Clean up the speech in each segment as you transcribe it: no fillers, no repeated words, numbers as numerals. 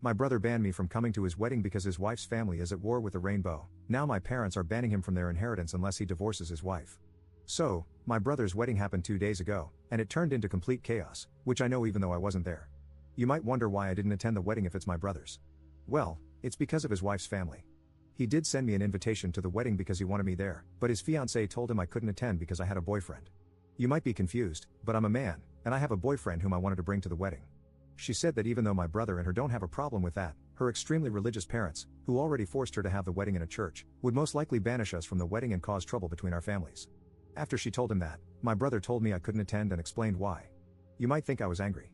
My brother banned me from coming to his wedding because his wife's family is at war with the rainbow. Now my parents are banning him from their inheritance unless he divorces his wife. So, my brother's wedding happened 2 days ago, and it turned into complete chaos, which I know even though I wasn't there. You might wonder why I didn't attend the wedding if it's my brother's. Well, it's because of his wife's family. He did send me an invitation to the wedding because he wanted me there, but his fiancée told him I couldn't attend because I had a boyfriend. You might be confused, but I'm a man, and I have a boyfriend whom I wanted to bring to the wedding. She said that even though my brother and her don't have a problem with that, her extremely religious parents, who already forced her to have the wedding in a church, would most likely banish us from the wedding and cause trouble between our families. After she told him that, my brother told me I couldn't attend and explained why. You might think I was angry.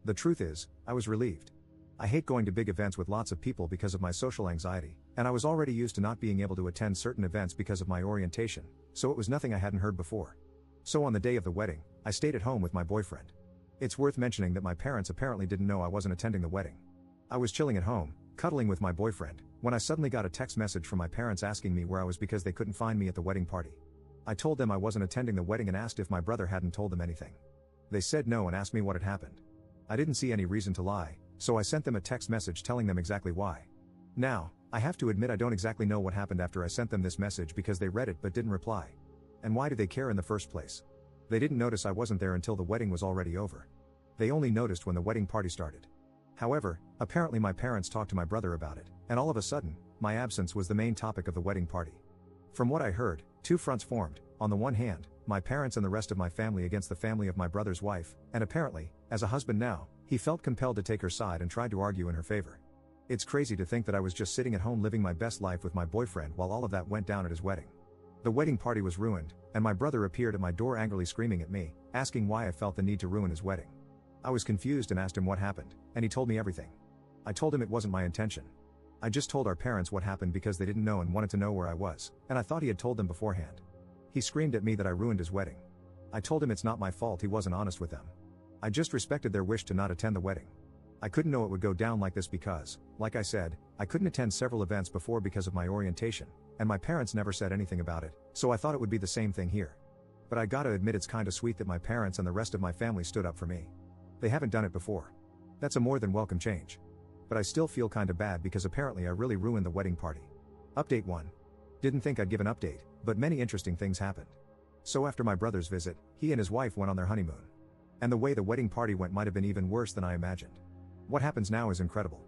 The truth is, I was relieved. I hate going to big events with lots of people because of my social anxiety, and I was already used to not being able to attend certain events because of my orientation, so it was nothing I hadn't heard before. So on the day of the wedding, I stayed at home with my boyfriend. It's worth mentioning that my parents apparently didn't know I wasn't attending the wedding. I was chilling at home, cuddling with my boyfriend, when I suddenly got a text message from my parents asking me where I was because they couldn't find me at the wedding party. I told them I wasn't attending the wedding and asked if my brother hadn't told them anything. They said no and asked me what had happened. I didn't see any reason to lie, so I sent them a text message telling them exactly why. Now, I have to admit I don't exactly know what happened after I sent them this message because they read it but didn't reply. And why did they care in the first place? They didn't notice I wasn't there until the wedding was already over. They only noticed when the wedding party started. However, apparently my parents talked to my brother about it, and all of a sudden, my absence was the main topic of the wedding party. From what I heard, two fronts formed. On the one hand, my parents and the rest of my family against the family of my brother's wife, and apparently, as a husband now, he felt compelled to take her side and tried to argue in her favor. It's crazy to think that I was just sitting at home living my best life with my boyfriend while all of that went down at his wedding. The wedding party was ruined, and my brother appeared at my door angrily screaming at me, asking why I felt the need to ruin his wedding. I was confused and asked him what happened, and he told me everything. I told him it wasn't my intention. I just told our parents what happened because they didn't know and wanted to know where I was, and I thought he had told them beforehand. He screamed at me that I ruined his wedding. I told him it's not my fault he wasn't honest with them. I just respected their wish to not attend the wedding. I couldn't know it would go down like this because, like I said, I couldn't attend several events before because of my orientation, and my parents never said anything about it, so I thought it would be the same thing here. But I gotta admit it's kinda sweet that my parents and the rest of my family stood up for me. They haven't done it before. That's a more than welcome change. But I still feel kinda bad because apparently I really ruined the wedding party. Update 1. Didn't think I'd give an update, but many interesting things happened. So after my brother's visit, he and his wife went on their honeymoon. And the way the wedding party went might have been even worse than I imagined. What happens now is incredible.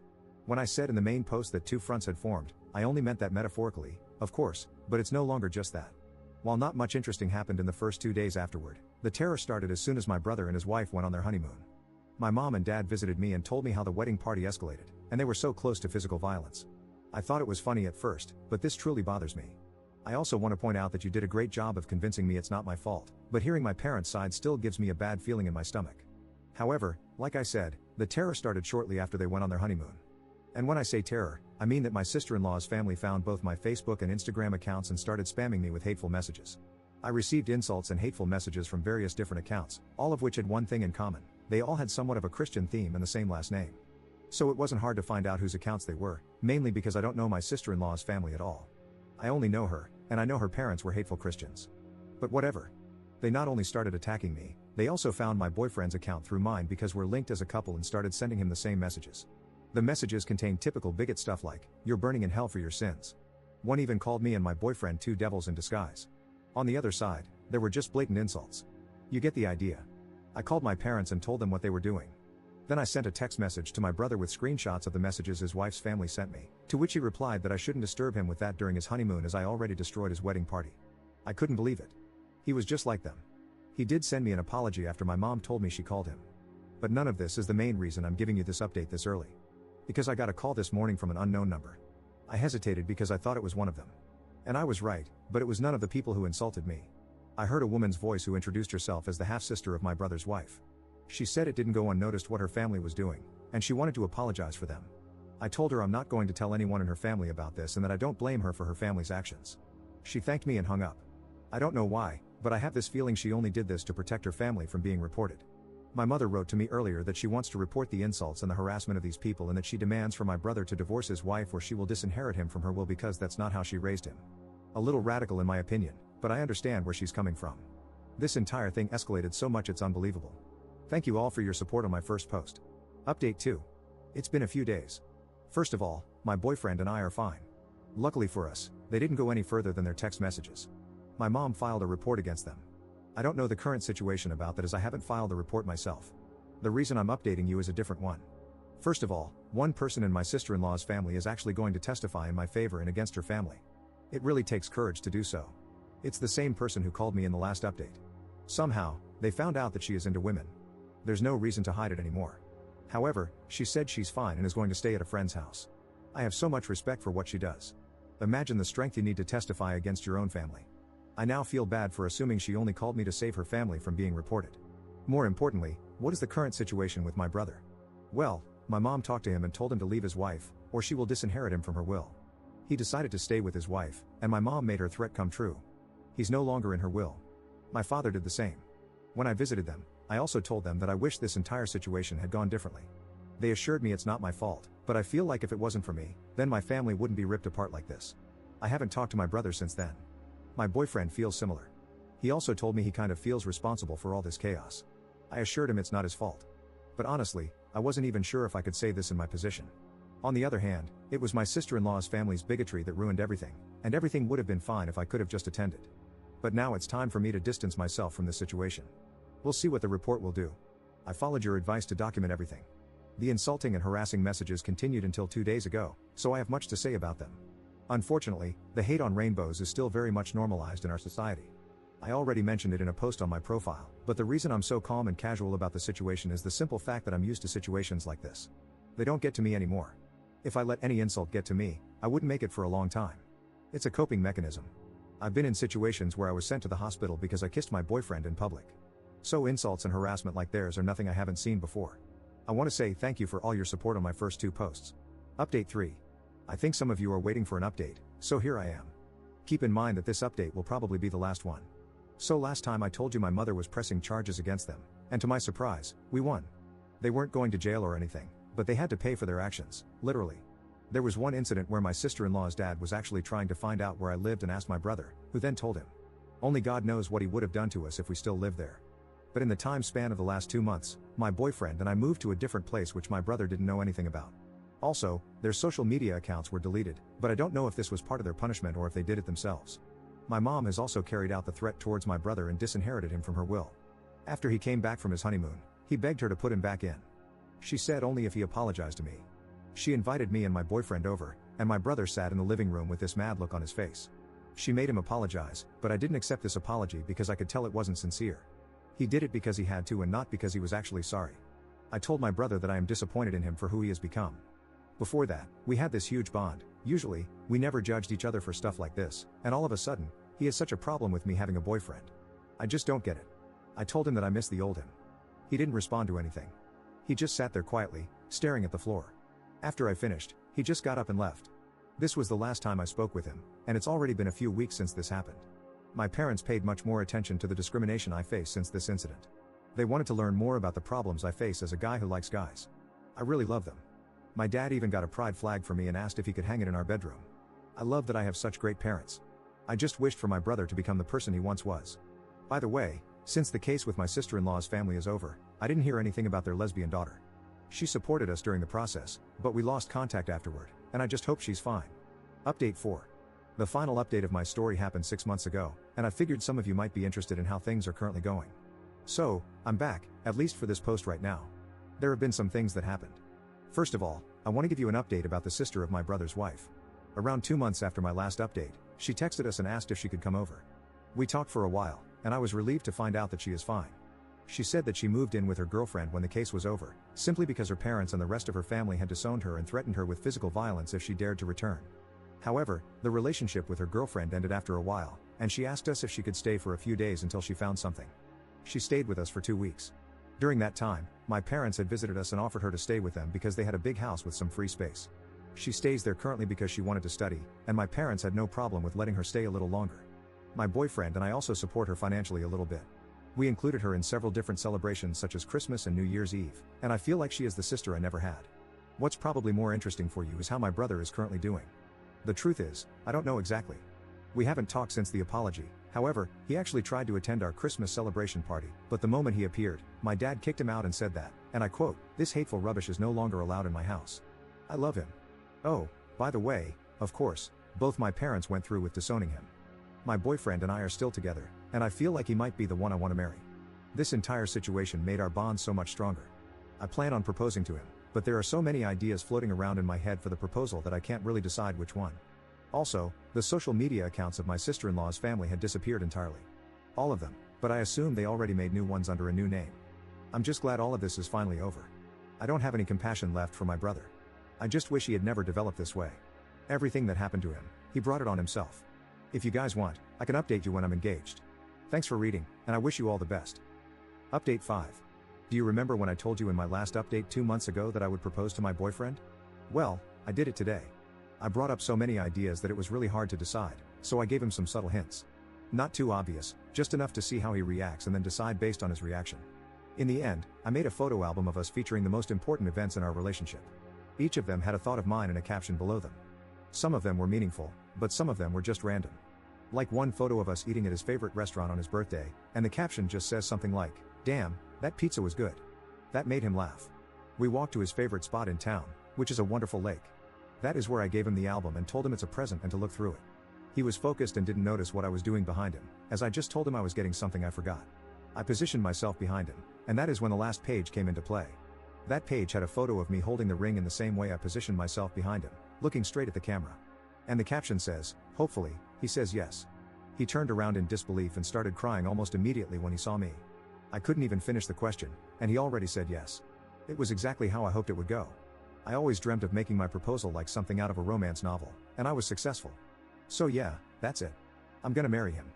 When I said in the main post that two fronts had formed, I only meant that metaphorically, of course, but it's no longer just that. While not much interesting happened in the first 2 days afterward, the terror started as soon as my brother and his wife went on their honeymoon. My mom and dad visited me and told me how the wedding party escalated, and they were so close to physical violence. I thought it was funny at first, but this truly bothers me. I also want to point out that you did a great job of convincing me it's not my fault, but hearing my parents' side still gives me a bad feeling in my stomach. However, like I said, the terror started shortly after they went on their honeymoon. And when I say terror, I mean that my sister-in-law's family found both my Facebook and Instagram accounts and started spamming me with hateful messages. I received insults and hateful messages from various different accounts, all of which had one thing in common: they all had somewhat of a Christian theme and the same last name. So it wasn't hard to find out whose accounts they were, mainly because I don't know my sister-in-law's family at all. I only know her, and I know her parents were hateful Christians. But whatever. They not only started attacking me, they also found my boyfriend's account through mine because we're linked as a couple and started sending him the same messages. The messages contained typical bigot stuff like, "You're burning in hell for your sins." One even called me and my boyfriend two devils in disguise. On the other side, there were just blatant insults. You get the idea. I called my parents and told them what they were doing. Then I sent a text message to my brother with screenshots of the messages his wife's family sent me, to which he replied that I shouldn't disturb him with that during his honeymoon as I already destroyed his wedding party. I couldn't believe it. He was just like them. He did send me an apology after my mom told me she called him. But none of this is the main reason I'm giving you this update this early. Because I got a call this morning from an unknown number. I hesitated because I thought it was one of them. And I was right, but it was none of the people who insulted me. I heard a woman's voice who introduced herself as the half-sister of my brother's wife. She said it didn't go unnoticed what her family was doing, and she wanted to apologize for them. I told her I'm not going to tell anyone in her family about this and that I don't blame her for her family's actions. She thanked me and hung up. I don't know why, but I have this feeling she only did this to protect her family from being reported. My mother wrote to me earlier that she wants to report the insults and the harassment of these people and that she demands for my brother to divorce his wife or she will disinherit him from her will because that's not how she raised him. A little radical in my opinion, but I understand where she's coming from. This entire thing escalated so much it's unbelievable. Thank you all for your support on my first post. Update 2. It's been a few days. First of all, my boyfriend and I are fine. Luckily for us, they didn't go any further than their text messages. My mom filed a report against them. I don't know the current situation about that as I haven't filed the report myself. The reason I'm updating you is a different one. First of all, one person in my sister-in-law's family is actually going to testify in my favor and against her family. It really takes courage to do so. It's the same person who called me in the last update. Somehow, they found out that she is into women. There's no reason to hide it anymore. However, she said she's fine and is going to stay at a friend's house. I have so much respect for what she does. Imagine the strength you need to testify against your own family. I now feel bad for assuming she only called me to save her family from being reported. More importantly, what is the current situation with my brother? Well, my mom talked to him and told him to leave his wife, or she will disinherit him from her will. He decided to stay with his wife, and my mom made her threat come true. He's no longer in her will. My father did the same. When I visited them, I also told them that I wish this entire situation had gone differently. They assured me it's not my fault, but I feel like if it wasn't for me, then my family wouldn't be ripped apart like this. I haven't talked to my brother since then. My boyfriend feels similar. He also told me he kind of feels responsible for all this chaos. I assured him it's not his fault. But honestly, I wasn't even sure if I could say this in my position. On the other hand, it was my sister-in-law's family's bigotry that ruined everything, and everything would have been fine if I could have just attended. But now it's time for me to distance myself from this situation. We'll see what the report will do. I followed your advice to document everything. The insulting and harassing messages continued until 2 days ago, so I have much to say about them. Unfortunately, the hate on rainbows is still very much normalized in our society. I already mentioned it in a post on my profile, but the reason I'm so calm and casual about the situation is the simple fact that I'm used to situations like this. They don't get to me anymore. If I let any insult get to me, I wouldn't make it for a long time. It's a coping mechanism. I've been in situations where I was sent to the hospital because I kissed my boyfriend in public. So insults and harassment like theirs are nothing I haven't seen before. I want to say thank you for all your support on my first 2 posts. Update 3. I think some of you are waiting for an update, so here I am. Keep in mind that this update will probably be the last one. So last time I told you my mother was pressing charges against them, and to my surprise, we won. They weren't going to jail or anything, but they had to pay for their actions, literally. There was one incident where my sister-in-law's dad was actually trying to find out where I lived and asked my brother, who then told him. Only God knows what he would have done to us if we still lived there. But in the time span of the last 2 months, my boyfriend and I moved to a different place which my brother didn't know anything about. Also, their social media accounts were deleted, but I don't know if this was part of their punishment or if they did it themselves. My mom has also carried out the threat towards my brother and disinherited him from her will. After he came back from his honeymoon, he begged her to put him back in. She said only if he apologized to me. She invited me and my boyfriend over, and my brother sat in the living room with this mad look on his face. She made him apologize, but I didn't accept this apology because I could tell it wasn't sincere. He did it because he had to and not because he was actually sorry. I told my brother that I am disappointed in him for who he has become. Before that, we had this huge bond. Usually, we never judged each other for stuff like this, and all of a sudden, he has such a problem with me having a boyfriend. I just don't get it. I told him that I miss the old him. He didn't respond to anything. He just sat there quietly, staring at the floor. After I finished, he just got up and left. This was the last time I spoke with him, and it's already been a few weeks since this happened. My parents paid much more attention to the discrimination I face since this incident. They wanted to learn more about the problems I face as a guy who likes guys. I really love them. My dad even got a pride flag for me and asked if he could hang it in our bedroom. I love that I have such great parents. I just wished for my brother to become the person he once was. By the way, since the case with my sister-in-law's family is over, I didn't hear anything about their lesbian daughter. She supported us during the process, but we lost contact afterward, and I just hope she's fine. Update 4. The final update of my story happened 6 months ago, and I figured some of you might be interested in how things are currently going. So, I'm back, at least for this post right now. There have been some things that happened. First of all, I want to give you an update about the sister of my brother's wife. Around 2 months after my last update, she texted us and asked if she could come over. We talked for a while, and I was relieved to find out that she is fine. She said that she moved in with her girlfriend when the case was over, simply because her parents and the rest of her family had disowned her and threatened her with physical violence if she dared to return. However, the relationship with her girlfriend ended after a while, and she asked us if she could stay for a few days until she found something. She stayed with us for 2 weeks. During that time, my parents had visited us and offered her to stay with them because they had a big house with some free space. She stays there currently because she wanted to study, and my parents had no problem with letting her stay a little longer. My boyfriend and I also support her financially a little bit. We included her in several different celebrations such as Christmas and New Year's Eve, and I feel like she is the sister I never had. What's probably more interesting for you is how my brother is currently doing. The truth is, I don't know exactly. We haven't talked since the apology. However, he actually tried to attend our Christmas celebration party, but the moment he appeared, my dad kicked him out and said that, and I quote, "This hateful rubbish is no longer allowed in my house." I love him. Oh, by the way, of course, both my parents went through with disowning him. My boyfriend and I are still together, and I feel like he might be the one I want to marry. This entire situation made our bond so much stronger. I plan on proposing to him, but there are so many ideas floating around in my head for the proposal that I can't really decide which one. Also, the social media accounts of my sister-in-law's family had disappeared entirely. All of them, but I assume they already made new ones under a new name. I'm just glad all of this is finally over. I don't have any compassion left for my brother. I just wish he had never developed this way. Everything that happened to him, he brought it on himself. If you guys want, I can update you when I'm engaged. Thanks for reading, and I wish you all the best. Update 5. Do you remember when I told you in my last update 2 months ago that I would propose to my boyfriend? Well, I did it today. I brought up so many ideas that it was really hard to decide, so I gave him some subtle hints. Not too obvious, just enough to see how he reacts and then decide based on his reaction. In the end, I made a photo album of us featuring the most important events in our relationship. Each of them had a thought of mine and a caption below them. Some of them were meaningful, but some of them were just random. Like one photo of us eating at his favorite restaurant on his birthday, and the caption just says something like, "Damn, that pizza was good." That made him laugh. We walked to his favorite spot in town, which is a wonderful lake. That is where I gave him the album and told him it's a present and to look through it. He was focused and didn't notice what I was doing behind him, as I just told him I was getting something I forgot. I positioned myself behind him, and that is when the last page came into play. That page had a photo of me holding the ring in the same way I positioned myself behind him, looking straight at the camera. And the caption says, "Hopefully, he says yes." He turned around in disbelief and started crying almost immediately when he saw me. I couldn't even finish the question, and he already said yes. It was exactly how I hoped it would go. I always dreamt of making my proposal like something out of a romance novel, and I was successful. So yeah, that's it. I'm gonna marry him.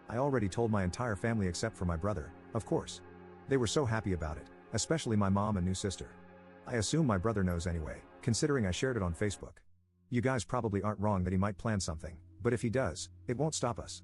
I already told my entire family except for my brother, of course. They were so happy about it, especially my mom and new sister. I assume my brother knows anyway, considering I shared it on Facebook. You guys probably aren't wrong that he might plan something, but if he does, it won't stop us.